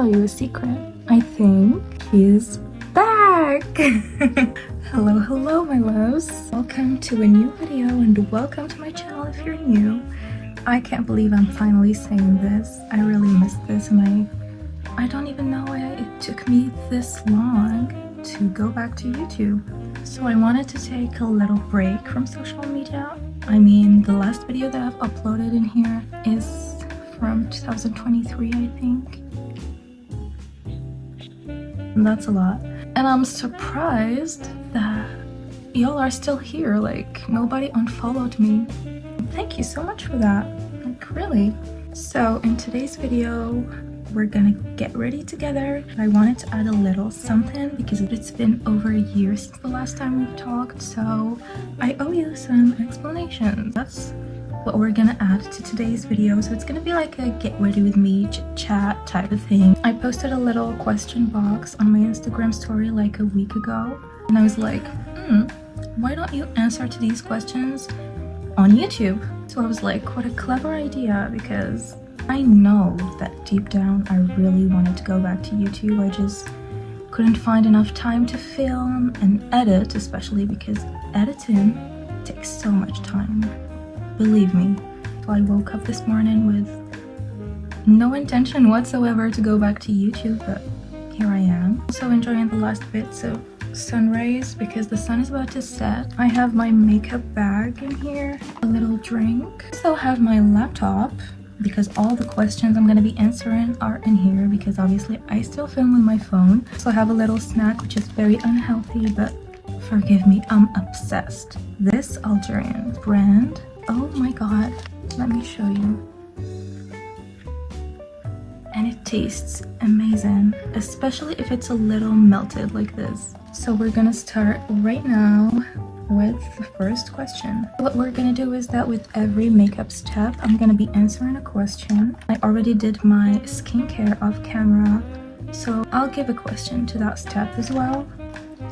you a secret. I think he's back. Hello my loves. Welcome to a new video and welcome to my channel if you're new. I can't believe I'm finally saying this. I really missed this and I don't even know why it took me this long to go back to YouTube. So I wanted to take a little break from social media. I mean, the last video that I've uploaded in here is from 2023, I think. And that's a lot. And I'm surprised that y'all are still here. Like, nobody unfollowed me. Thank you so much for that. Like, really. So in today's video, we're gonna get ready together. I wanted to add a little something because it's been over a year since the last time we've talked, so I owe you some explanations. That's what we're gonna add to today's video. So it's gonna be like a get ready with me chit chat type of thing. I posted a little question box on my Instagram story like a week ago, and I was like, why don't you answer to these questions on YouTube? So I was like, what a clever idea, because I know that deep down I really wanted to go back to YouTube. I just couldn't find enough time to film and edit, especially because editing takes so much time. Believe me. So I woke up this morning with no intention whatsoever to go back to YouTube, but here I am. Also enjoying the last bits of sun rays because the sun is about to set. I have my makeup bag in here, a little drink. I also have my laptop because all the questions I'm going to be answering are in here because obviously I still film with my phone. So I have a little snack which is very unhealthy, but forgive me, I'm obsessed. This Algerian brand, oh my god, let me show you. And it tastes amazing, especially if it's a little melted like this. So we're gonna start right now with the first question. What we're gonna do is that with every makeup step, I'm gonna be answering a question. I already did my skincare off camera, so I'll give a question to that step as well.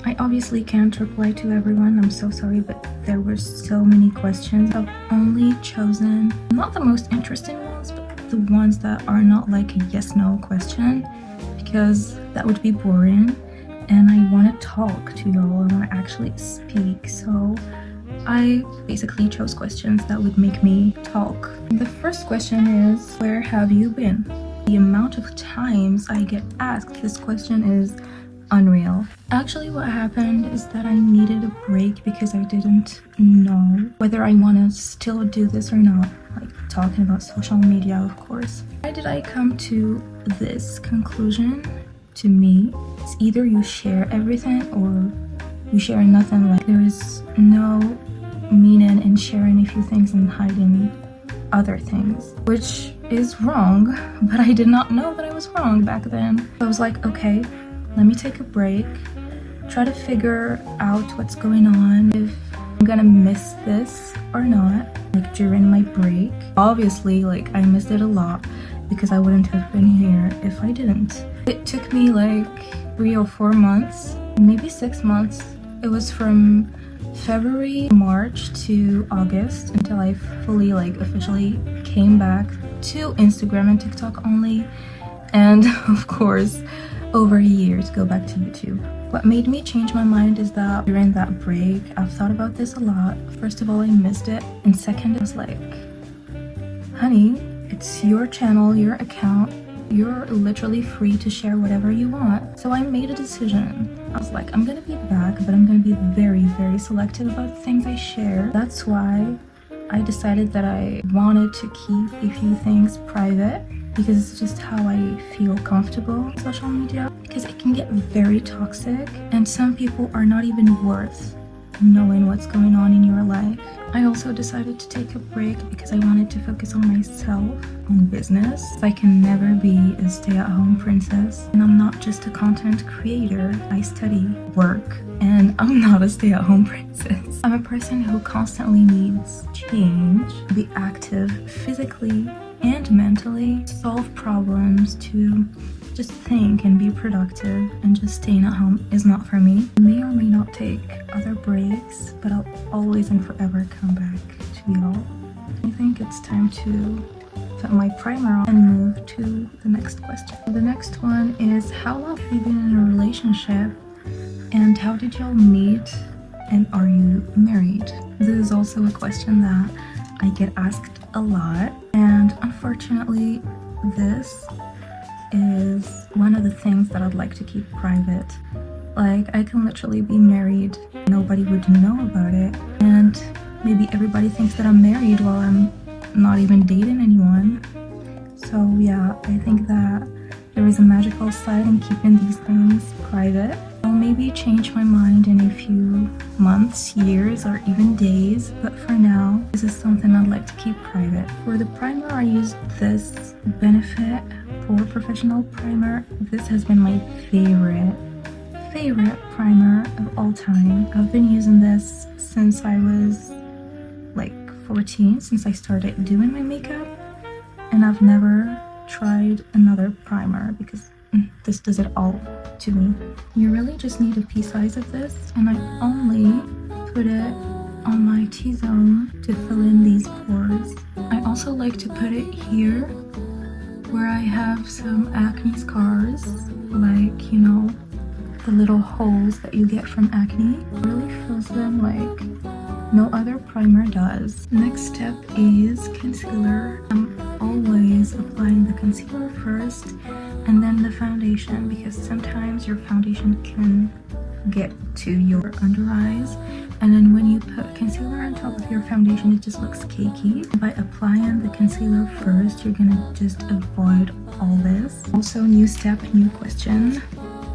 I obviously can't reply to everyone, I'm so sorry, but there were so many questions. I've only chosen not the most interesting ones, but the ones that are not like a yes/no question, because that would be boring. And I want to talk to y'all, I want to actually speak, so I basically chose questions that would make me talk. The first question is, where have you been? The amount of times I get asked this question is unreal. Actually, what happened is that I needed a break because I didn't know whether I want to still do this or not, like talking about social media, of course. Why did I come to this conclusion? To me, it's either you share everything or you share nothing. Like, there is no meaning in sharing a few things and hiding other things, which is wrong, but I did not know that I was wrong back then. So I was like, okay, let me take a break, try to figure out what's going on, if I'm gonna miss this or not, like during my break. Obviously, like, I missed it a lot because I wouldn't have been here if I didn't. It took me like 3 or 4 months, maybe 6 months. It was from February, March to August until I fully, like, officially came back to Instagram and TikTok only. And of course, over a year to go back to YouTube. What made me change my mind is that during that break, I've thought about this a lot. First of all, I missed it. And second, I was like, honey, it's your channel, your account. You're literally free to share whatever you want. So I made a decision. I was like, I'm gonna be back, but I'm gonna be very, very selective about the things I share. That's why I decided that I wanted to keep a few things private, because it's just how I feel comfortable on social media, because it can get very toxic and some people are not even worth knowing what's going on in your life. I also decided to take a break because I wanted to focus on myself, on business. I can never be a stay-at-home princess, and I'm not just a content creator. I study, work, and I'm not a stay-at-home princess. I'm a person who constantly needs change, be active physically and mentally, solve problems, to just think and be productive, and just staying at home is not for me. I may or may not take other breaks, but I'll always and forever come back to y'all. I think it's time to put my primer on and move to the next question. The next one is, how long have you been in a relationship and how did y'all meet and are you married? This is also a question that I get asked a lot, and unfortunately this is one of the things that I'd like to keep private. Like, I can literally be married, nobody would know about it, and maybe everybody thinks that I'm married while I'm not even dating anyone. So yeah, I think that there is a magical side in keeping these things private. I'll maybe change my mind in a few months, years, or even days, but for now, this is something I'd like to keep private. For the primer, I used this Benefit Pore Professional Primer. This has been my favorite primer of all time. I've been using this since I was like 14, since I started doing my makeup, and I've never tried another primer because this does it all to me. You really just need a pea size of this, and I only put it on my T-zone to fill in these pores. I also like to put it here where I have some acne scars, like, you know, the little holes that you get from acne. It really fills them like no other primer does. Next step is concealer. I'm always applying the concealer first and then the foundation, because sometimes your foundation can get to your under eyes, and then when you put concealer on top of your foundation it just looks cakey. By applying the concealer first, you're gonna just avoid all this. Also, new step, new question.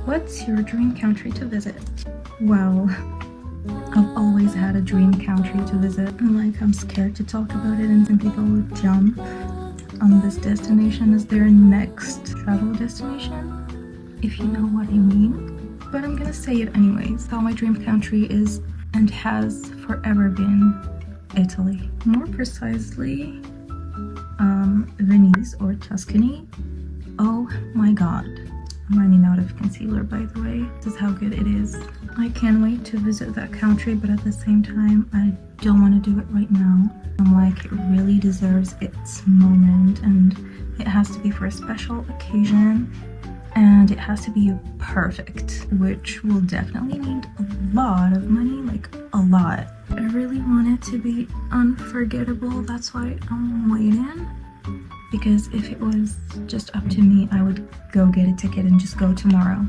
What's your dream country to visit? Well, I've always had a dream country to visit, and like, I'm scared to talk about it, and some people will jump on this destination as their next travel destination, if you know what I mean. But I'm gonna say it anyways. So my dream country is, and has forever been, Italy. More precisely, Venice or Tuscany. Oh my god. I'm running out of concealer, by the way. This is how good it is. I can't wait to visit that country, but at the same time, I don't want to do it right now. I'm like, it really deserves its moment, and it has to be for a special occasion, and it has to be perfect, which will definitely need a lot of money, like a lot. I really want it to be unforgettable. That's why I'm waiting. Because if it was just up to me, I would go get a ticket and just go tomorrow.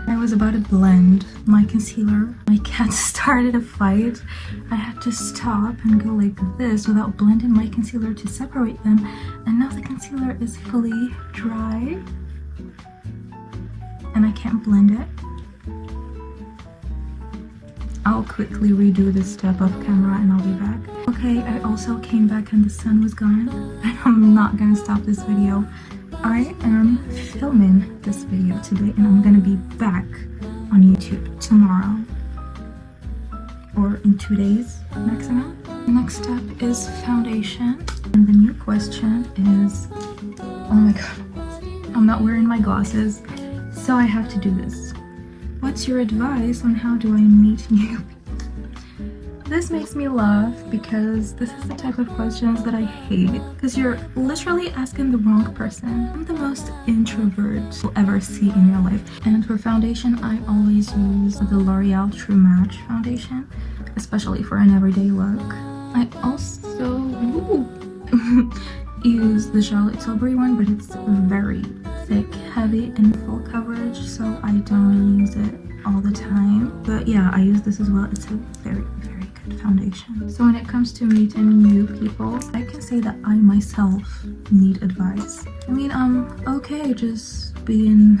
I was about to blend my concealer. My cat started a fight. I had to stop and go like this without blending my concealer to separate them. And now the concealer is fully dry. And I can't blend it. I'll quickly redo this step off camera and I'll be back. Okay, I also came back and the sun was gone. And I'm not gonna stop this video. I am filming this video today and I'm gonna be back on YouTube tomorrow. Or in 2 days maximum. The next step is foundation. And the new question is, oh my god, I'm not wearing my glasses, so I have to do this. What's your advice on how do I meet new people? This makes me laugh because this is the type of questions that I hate, because you're literally asking the wrong person. I'm the most introvert you'll ever see in your life. And for foundation, I always use the L'Oreal True Match foundation, especially for an everyday look. I also use the Charlotte Tilbury one, but it's very thick, heavy, and full coverage, so I don't really use it all the time. But yeah, I use this as well. It's a very, very good foundation. So when it comes to meeting new people, I can say that I myself need advice. I mean, I'm okay just being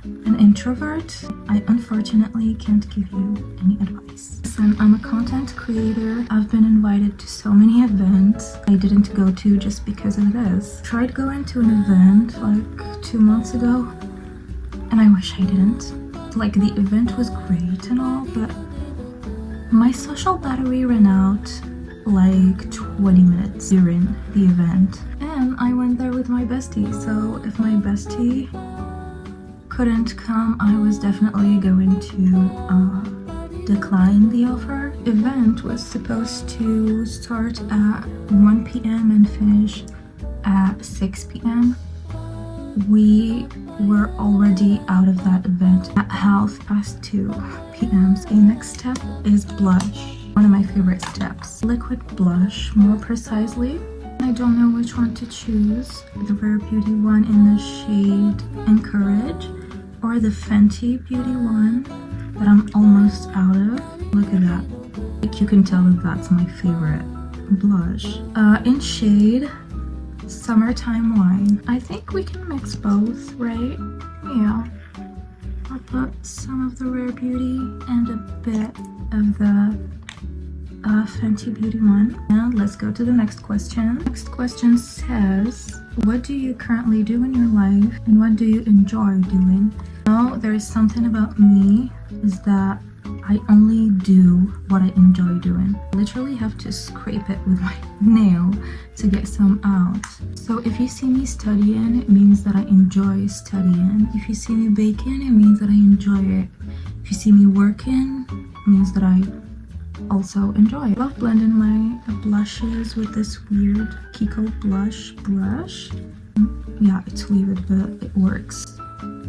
an introvert. I unfortunately can't give you any advice. Listen, I'm a content creator. I've been invited to so many events I didn't go to just because of this. Tried going to an event like 2 months ago, and I wish I didn't. Like, the event was great and all, but my social battery ran out like 20 minutes during the event. And I went there with my bestie, so if my bestie couldn't come, I was definitely going to decline the offer. Event was supposed to start at 1 p.m. and finish at 6 p.m. We were already out of that event at 2:30 p.m. The next step is blush. One of my favorite steps. Liquid blush, more precisely. I don't know which one to choose. The Rare Beauty one in the shade Encourage or the Fenty Beauty one that I'm almost out of. Look at that. Like, you can tell that that's my favorite blush. In shade Summertime Wine. I think we can mix both, right? Yeah. I'll put some of the Rare Beauty and a bit of the Fenty Beauty one. And let's go to the next question. Next question says, what do you currently do in your life and what do you enjoy doing? Now, there's something about me is that I only do what I enjoy doing. I literally have to scrape it with my nail to get some out. So if you see me studying, it means that I enjoy studying. If you see me baking, it means that I enjoy it. If you see me working, it means that I also enjoy it. I love blending my blushes with this weird Kiko blush brush. Yeah, it's weird, but it works.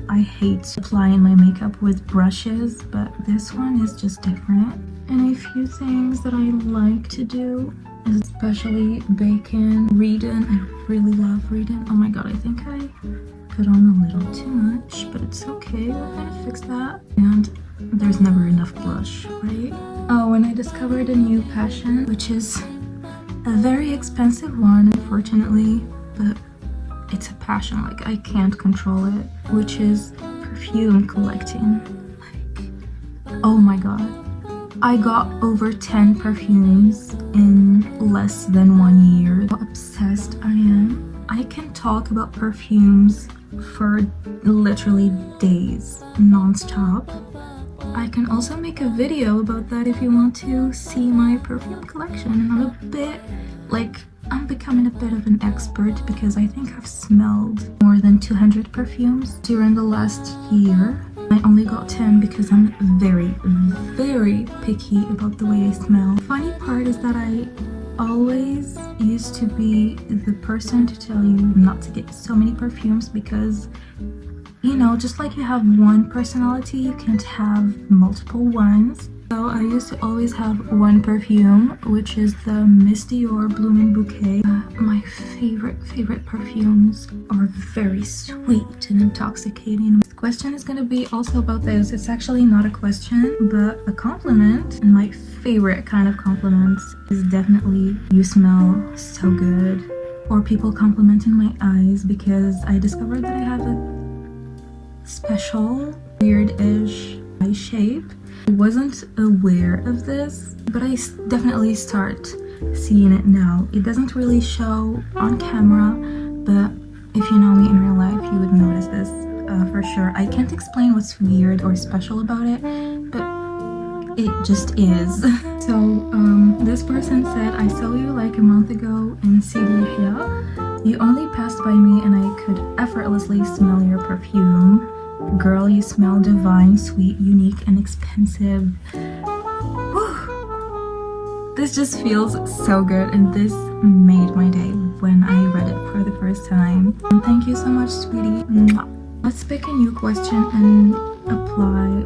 I hate applying my makeup with brushes, but this one is just different. And a few things that I like to do, especially baking, reading. I really love reading. Oh my god, I think I put on a little too much, but it's okay. We're gonna fix that. And there's never enough blush, right? Oh, and I discovered a new passion, which is a very expensive one, unfortunately, but it's a passion, like I can't control it, which is perfume collecting. Like, oh my god. I got over 10 perfumes in less than 1 year. How obsessed I am. I can talk about perfumes for literally days, non-stop. I can also make a video about that if you want to see my perfume collection. And I'm becoming a bit of an expert because I think I've smelled more than 200 perfumes during the last year. I only got 10 because I'm very, very picky about the way I smell. The funny part is that I always used to be the person to tell you not to get so many perfumes because, you know, just like you have one personality, you can't have multiple ones. So I used to always have one perfume, which is the Miss Dior Blooming Bouquet. My favorite perfumes are very sweet and intoxicating. The question is going to be also about this. It's actually not a question, but a compliment. And my favorite kind of compliments is definitely, you smell so good. Or people complimenting my eyes, because I discovered that I have a special, weird-ish eye shape. I wasn't aware of this, but I definitely start seeing it now. It doesn't really show on camera, but if you know me in real life, you would notice this for sure. I can't explain what's weird or special about it, but it just is. So this person said, I saw you like a month ago in Sidi Yahya. You only passed by me and I could effortlessly smell your perfume. Girl, you smell divine, sweet, unique, and expensive. Whew. This just feels so good, and this made my day when I read it for the first time. And thank you so much, sweetie. Let's pick a new question and apply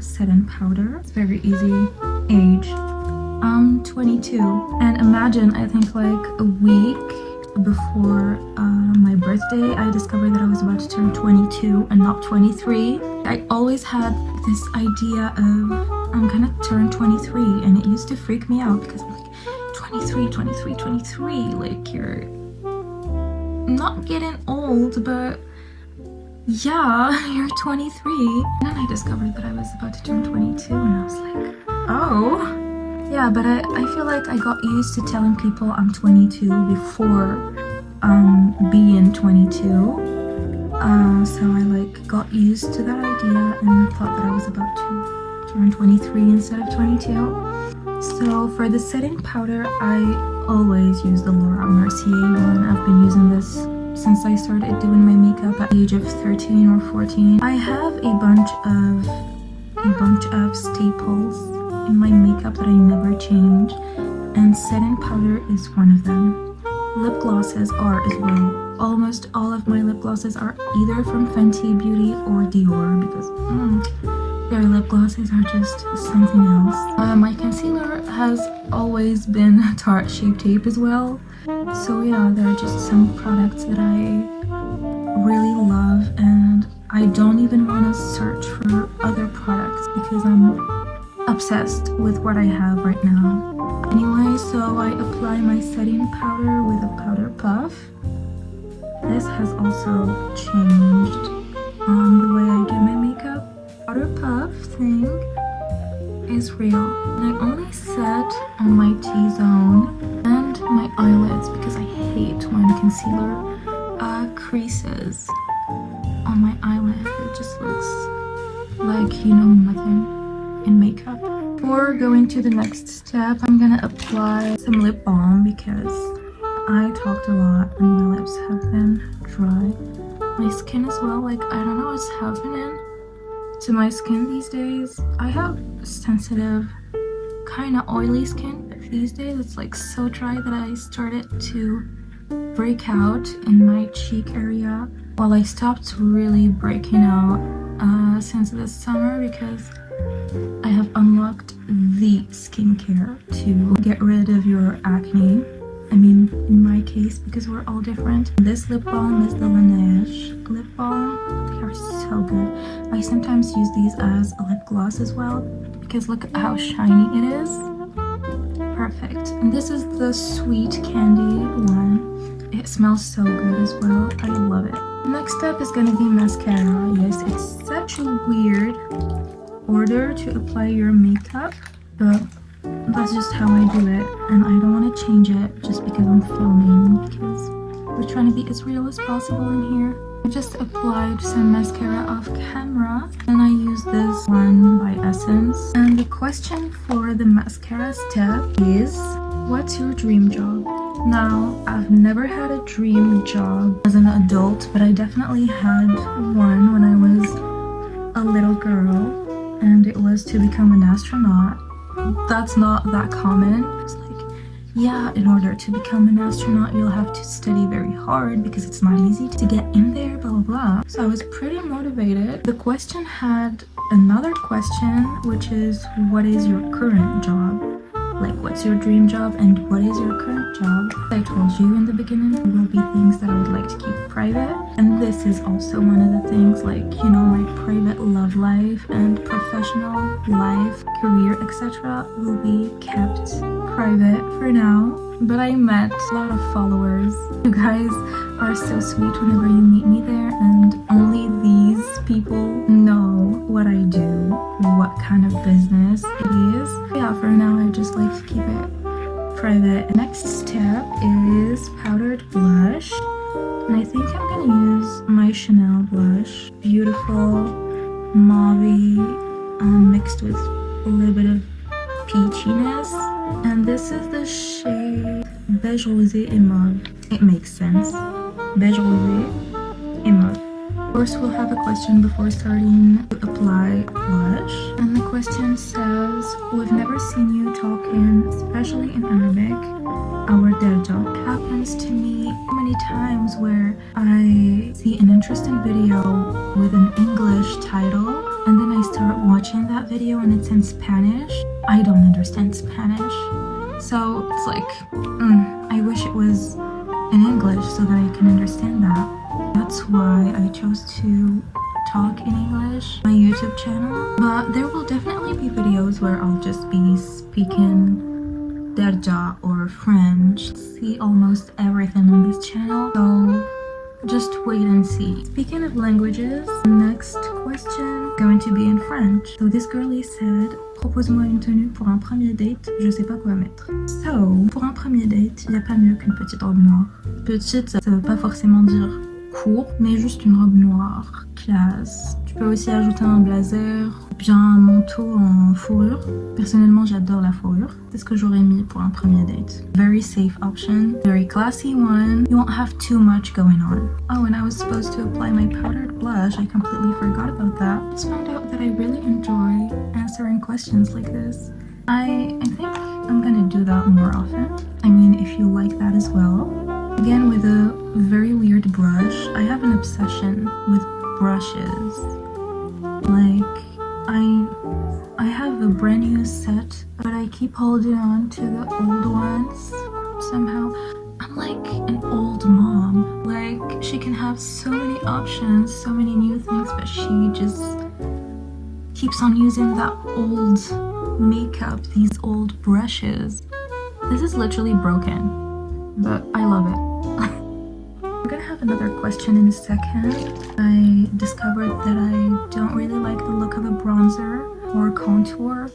setting powder. It's very easy. Age. I'm 22. And imagine, I think like a week before my birthday, I discovered that I was about to turn 22 and not 23. I always had this idea of I'm gonna turn 23, and it used to freak me out because I'm like, 23, like you're not getting old, but yeah, you're 23. And then I discovered that I was about to turn 22 and I was like, oh. Yeah, but I feel like I got used to telling people I'm 22 before being 22. So I like got used to that idea and thought that I was about to turn 23 instead of 22. So for the setting powder, I always use the Laura Mercier one. I've been using this since I started doing my makeup at the age of 13 or 14. I have a bunch of staples in my makeup that I never change, and setting powder is one of them. lip glosses are as well. Almost all of my lip glosses are either from Fenty Beauty or Dior because their lip glosses are just something else. My concealer has always been Tarte Shape Tape as well. So yeah, there are just some products that I really love, and I don't even want to search for other products because I'm obsessed with what I have right now. Anyway, so I apply my setting powder with a powder puff. This has also changed the way I do my makeup. Powder puff thing is real. And I only set on my T-zone and my eyelids because I hate when concealer creases on my eyelid. It just looks like you know nothing in makeup. Before going to the next step, I'm gonna apply some lip balm because I talked a lot and my lips have been dry. My skin as well, like I don't know what's happening to my skin these days. I have sensitive, kind of oily skin, but these days it's like so dry that I started to break out in my cheek area. Well, I stopped really breaking out since this summer because I have unlocked the skincare to get rid of your acne. I mean, in my case, because we're all different. This lip balm is the Laneige lip balm. They are so good. I sometimes use these as a lip gloss as well because look at how shiny it is. Perfect. And this is the sweet candy one. It smells so good as well. I love it. Next up is gonna be mascara. Yes, it's such a weird order to apply your makeup, but that's just how I do it, and I don't want to change it just because I'm filming, because we're trying to be as real as possible in here. I just applied some mascara off camera, and I use this one by Essence. And the question for the mascara step is, what's your dream job? Now, I've never had a dream job as an adult, but I definitely had one when I was a little girl, and it was to become an astronaut. That's not that common. It's like, yeah, in order to become an astronaut, you'll have to study very hard because it's not easy to get in there, blah, blah, blah. So I was pretty motivated. The question had another question, which is, what is your current job? Like, what's your dream job and what is your current job? I told you in the beginning, there will be things that I would like to keep private. And this is also one of the things, like, you know, my private love life and professional life, career, etc. will be kept private for now. But I met a lot of followers. You guys are so sweet whenever you meet me there, and only these people know what I do, what kind of business it is. Yeah, for now I just like to keep it private. Next step is powdered blush, and I think I'm gonna use my Chanel blush. Beautiful mauve mixed with a little bit of peachiness, and this is the shade Beige Rosé et Mauve. It makes sense. Beige Rosé et Mauve. Of course, we'll have a question before starting to apply blush. And the question says, we've never seen you talking, especially in Arabic, our derja. Happens to me many times where I see an interesting video with an English title, and then I start watching that video and it's in Spanish. I don't understand Spanish. So it's like, I wish it was in English so that I can understand that. That's why I chose to talk in English on my YouTube channel. But there will definitely be videos where I'll just be speaking Derja or French. See almost everything on this channel, so just wait and see. Speaking of languages, next question going to be in French. So this girlie said, propose-moi une tenue pour un premier date, je sais pas quoi mettre. So, pour un premier date, il n'y a pas mieux qu'une petite robe noire. Petite, ça veut pas forcément dire court, mais juste une robe noire, classe. Tu peux aussi ajouter un blazer, bien un manteau en fourrure. Personnellement, j'adore la fourrure. C'est ce que j'aurais mis pour un premier date. Very safe option, very classy one. You won't have too much going on. Oh, and I was supposed to apply my powdered blush. I completely forgot about that. I just found out that I really enjoy answering questions like this. I think I'm gonna do that more often. I mean, if you like that as well, Again, with a very weird brush. I have an obsession with brushes. Like, I have a brand new set, but I keep holding on to the old ones somehow. I'm like an old mom. Like, she can have so many options, so many new things, but she just keeps on using that old makeup, these old brushes. This is literally broken, but I love it. We're gonna have another question in a second. I discovered that I don't really like the look of a bronzer or contour.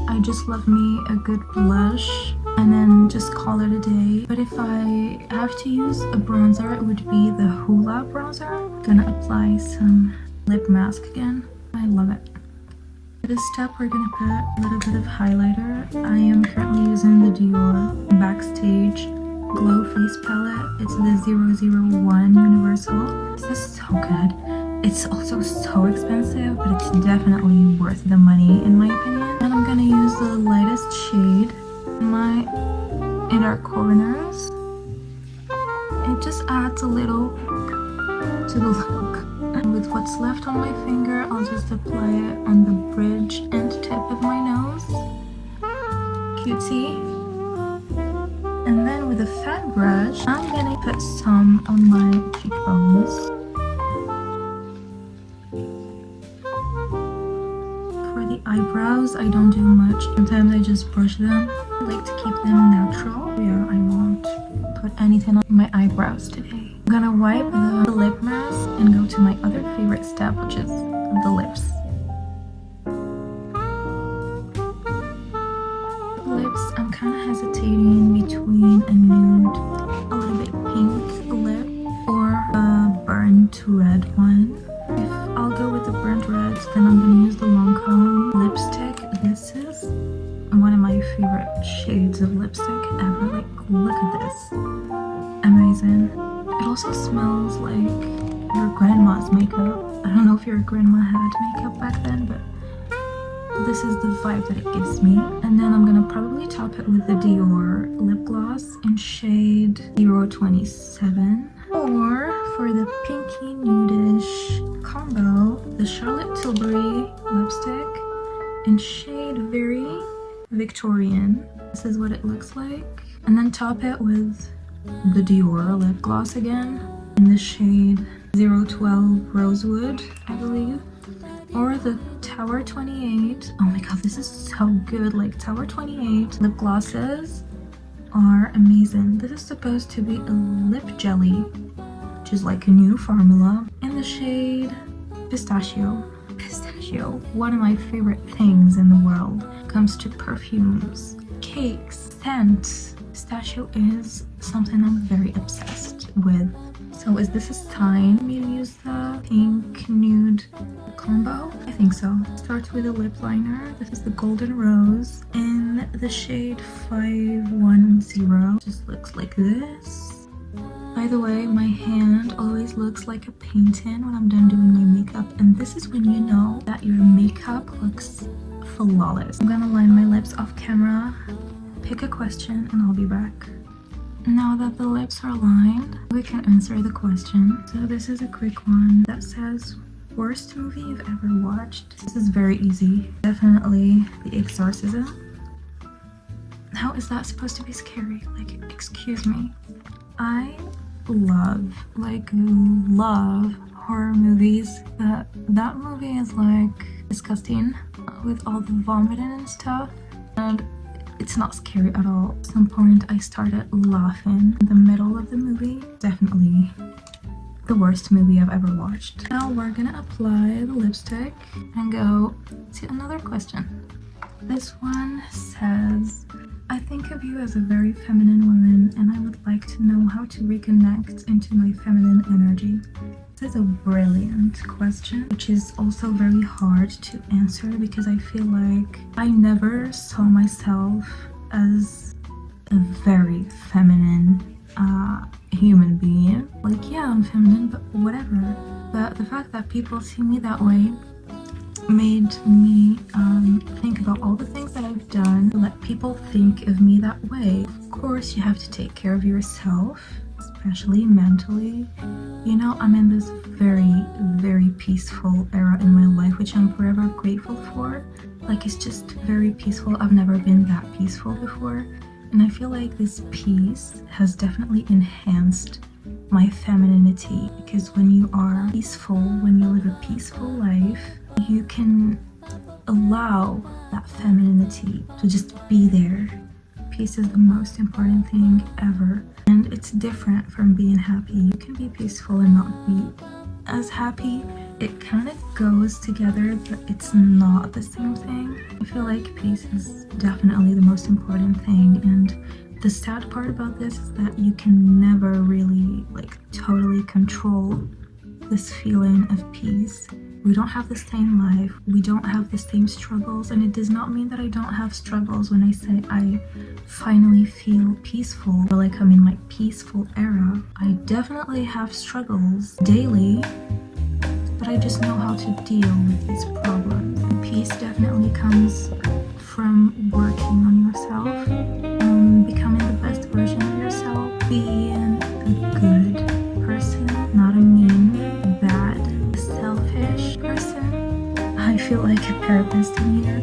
I just love me a good blush and then just call it a day. But if I have to use a bronzer, it would be the Hoola bronzer. I'm gonna apply some lip mask again. I love it. For this step, we're gonna put a little bit of highlighter. I am currently using the Dior Backstage Glow Face Palette. It's the 001 Universal. This is so good. It's also so expensive, but it's definitely worth the money in my opinion. And I'm gonna use the lightest shade in my inner corners. It just adds a little to the look. And with what's left on my finger, I'll just apply it on the bridge and tip of my nose. Cutesy. And then with a fat brush, I'm gonna put some on my cheekbones. For the eyebrows, I don't do much. Sometimes I just brush them. I like to keep them natural. Yeah, I won't put anything on my eyebrows today. I'm gonna wipe the lip mask and go to my other favorite step, which is the lips. Lips, I'm kind of hesitating between a nude, a little bit pink lip or a burnt red one. If I'll go with the burnt reds, then I'm gonna use the Lancome lipstick. This is one of my favorite shades of lipstick ever. Like, look at this. Amazing. It also smells like your grandma's makeup. I don't know if your grandma had makeup back then, but this is the vibe that it gives me. And then I'm gonna probably top it with the Dior lip gloss in shade 027. Or for the pinky nudish combo, the Charlotte Tilbury lipstick in shade Very Victorian. This is what it looks like. And then top it with the Dior lip gloss again in the shade 012 Rosewood, I believe. Or the Tower 28. Oh my god, this is so good. Like, Tower 28 lip glosses are amazing. This is supposed to be a lip jelly, which is like a new formula, in the shade Pistachio. Pistachio, one of my favorite things in the world. Comes to perfumes, cakes, scents. Pistachio is something I'm very obsessed with. So is this a sign for me to use the pink nude combo? I think so. Starts with a lip liner. This is the Golden Rose in the shade 510. Just looks like this. By the way, my hand always looks like a painting when I'm done doing my makeup, and this is when you know that your makeup looks flawless. I'm gonna line my lips off camera, pick a question, and I'll be back. Now that the lips are lined, we can answer the question. So this is a quick one that says, worst movie you've ever watched? This is very easy. Definitely The Exorcism. How is that supposed to be scary? Like, excuse me. I love horror movies. That movie is like disgusting with all the vomiting and stuff. And it's not scary at all. At some point I started laughing in the middle of the movie. Definitely the worst movie I've ever watched. Now we're gonna apply the lipstick and go to another question. This one says, I think of you as a very feminine woman and I would like to know how to reconnect into my feminine energy. This is a brilliant question, which is also very hard to answer because I feel like I never saw myself as a very feminine human being. Like, yeah, I'm feminine, but whatever. But the fact that people see me that way made me think about all the things that I've done to let people think of me that way. Of course, you have to take care of yourself especially mentally. You know, I'm in this very, very peaceful era in my life, which I'm forever grateful for. Like, it's just very peaceful. I've never been that peaceful before. And I feel like this peace has definitely enhanced my femininity, because when you are peaceful, when you live a peaceful life, you can allow that femininity to just be there. Peace is the most important thing ever, and it's different from being happy. You can be peaceful and not be as happy. It kind of goes together, but it's not the same thing. I feel like peace is definitely the most important thing, and the sad part about this is that you can never really like totally control this feeling of peace. We don't have the same life, we don't have the same struggles, and it does not mean that I don't have struggles when I say I finally feel peaceful, or like I'm in my peaceful era. I definitely have struggles daily, but I just know how to deal with these problems. Peace definitely comes from working on yourself, becoming the best version of yourself, being a good person, not a mean, bad, selfish person. I feel like a therapist in here.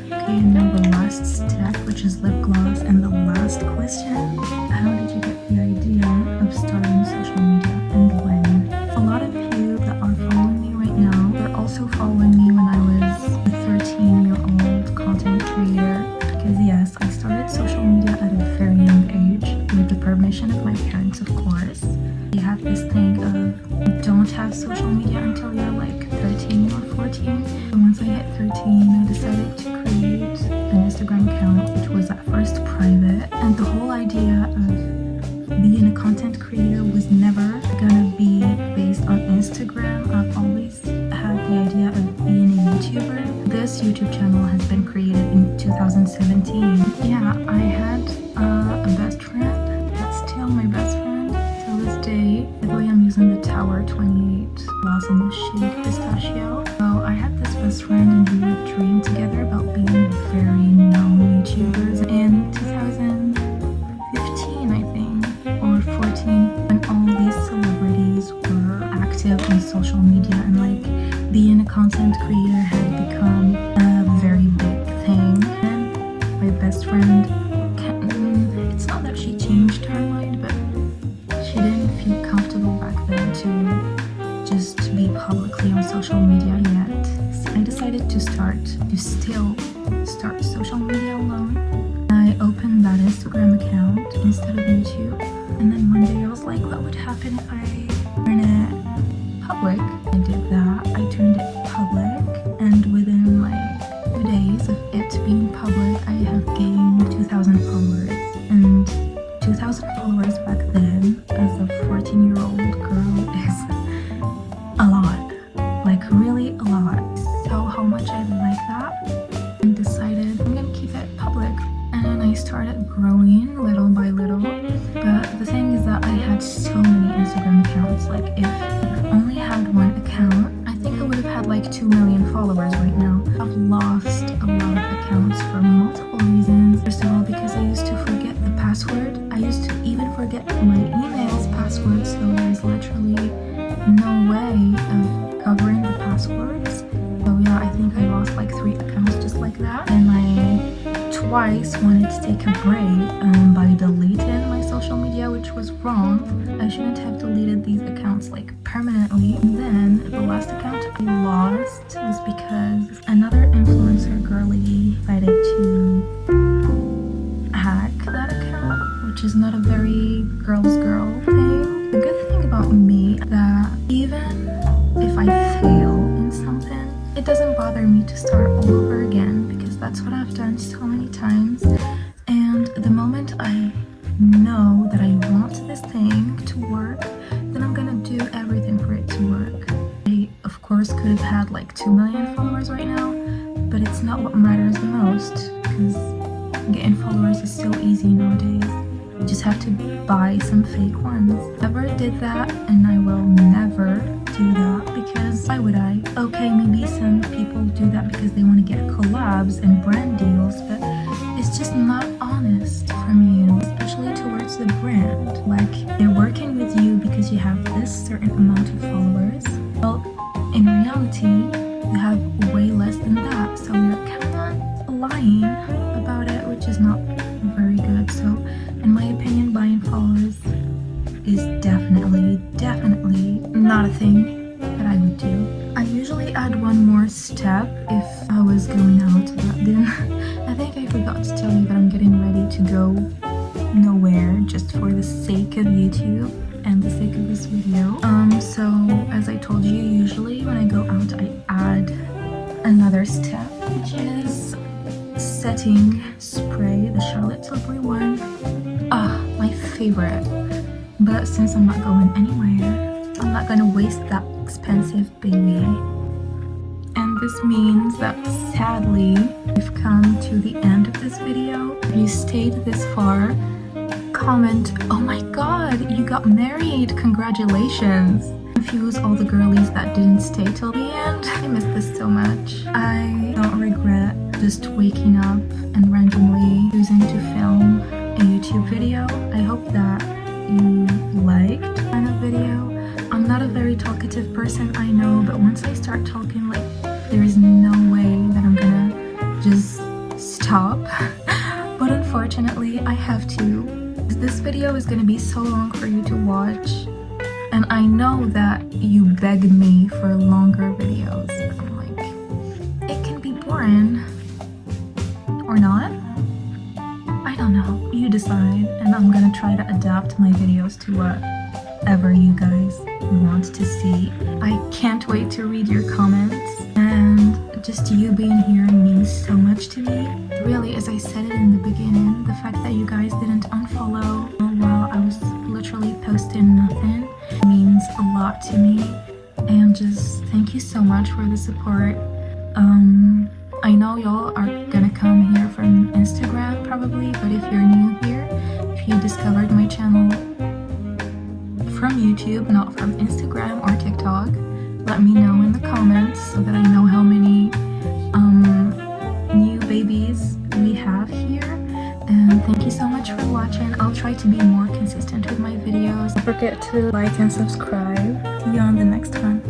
Okay, and now the last step, which is lip gloss, and the last question: how did you get the idea of starting social media, and when? A lot of you that are following me right now are also following me when I was a 13-year-old content creator. Because yes, I started social media at a very young age, with the permission of my parents, of course. They have this thing of don't have social media until you're like 13 or 14. And once I hit 13, I decided to create an Instagram account, which was at first private. And the whole idea of being a content creator was never gonna be based on Instagram. I've always had the idea of being a YouTuber. This YouTube channel has been created in 2017. Yeah, I had a best friend that's still my best friend till this day. By the way, I'm using the Tower 28 gloss in the shade Pistachio. So I had this best friend, and we would dream together about being very known YouTubers. In 2015, I think, or 14, when all these celebrities were active on social media, and like being a content creator had become a very big thing. And my best friend, it's not that she changed her mind, but she didn't feel comfortable back then to just be publicly on social media yet. So I decided to still start social media alone. I opened that Instagram account instead of YouTube, and then one day I was like, what would happen if I turn it public? I did that. I turned it public, and within like 2 days of it being public, I have gained 2,000 followers. And 2,000 followers back then, as a 14-year-old girl, is a lot. Like, really a lot. So how much I like that, and decided I'm gonna keep it public. And I started growing little by little. But the thing is that I had so many Instagram accounts. Like, if I only had one account, I think I would have had like 2 million followers right now. I've lost a lot of accounts for multiple reasons. First of all, because I used to forget the password. I used to even forget my email's password, so there's literally no way of covering the passwords. So yeah, I think I lost like 3 accounts just like that. And I twice wanted to take a break by deleting my social media, which was wrong. I shouldn't have deleted these accounts like permanently. And then the last account I lost was because another influencer girly decided to hack that account, which is not a very girl's girl thing. The good thing about me is that even if I fail in something, it doesn't bother me to start all over again, because that's what I've done so many times. And the moment I know that I want this thing to work, then I'm gonna do everything for it to work. I, of course, could have had like 2 million followers right now, but it's not what matters the most, because getting followers is so easy nowadays. You just have to buy some fake ones. Never did that, and I will never do that, because why would I? Okay, maybe some people do that because they want to get collabs and brand deals, but it's just not honest from you, especially towards the brand. Like, they're working forgot to tell you that I'm getting ready to go nowhere just for the sake of YouTube and the sake of this video. So as I told you, usually when I go out I add another step, which is setting spray, the Charlotte Tilbury one. My favorite. But since I'm not going anywhere, I'm not gonna waste that expensive baby. And this means that sadly we've come to the end of this video. If you stayed this far, comment, "Oh my god, you got married, congratulations." Confuse all the girlies that didn't stay till the end. I miss this so much. I don't regret just waking up and randomly choosing to film a YouTube video. I hope that you liked this kind of video. I'm not a very talkative person, I know, but once I start talking, like, there is no way that I'm gonna just stop. But unfortunately, I have to. This video is gonna be so long for you to watch, and I know that you beg me for longer videos. I'm like, it can be boring. Or not? I don't know. You decide, and I'm gonna try to adapt my videos to whatever you guys want to see. I can't wait to read your comments, and just you being here means so much to me. Really, as I said it in the beginning, the fact that you guys didn't unfollow while I was literally posting nothing means a lot to me. And just thank you so much for the support. I know y'all are gonna come here from Instagram probably, but if you're new here, if you discovered my channel from YouTube, not from Instagram or TikTok, let me know in the comments so that I know how many new babies we have here. And thank you so much for watching. I'll try to be more consistent with my videos. Don't forget to like and subscribe. See you on the next one.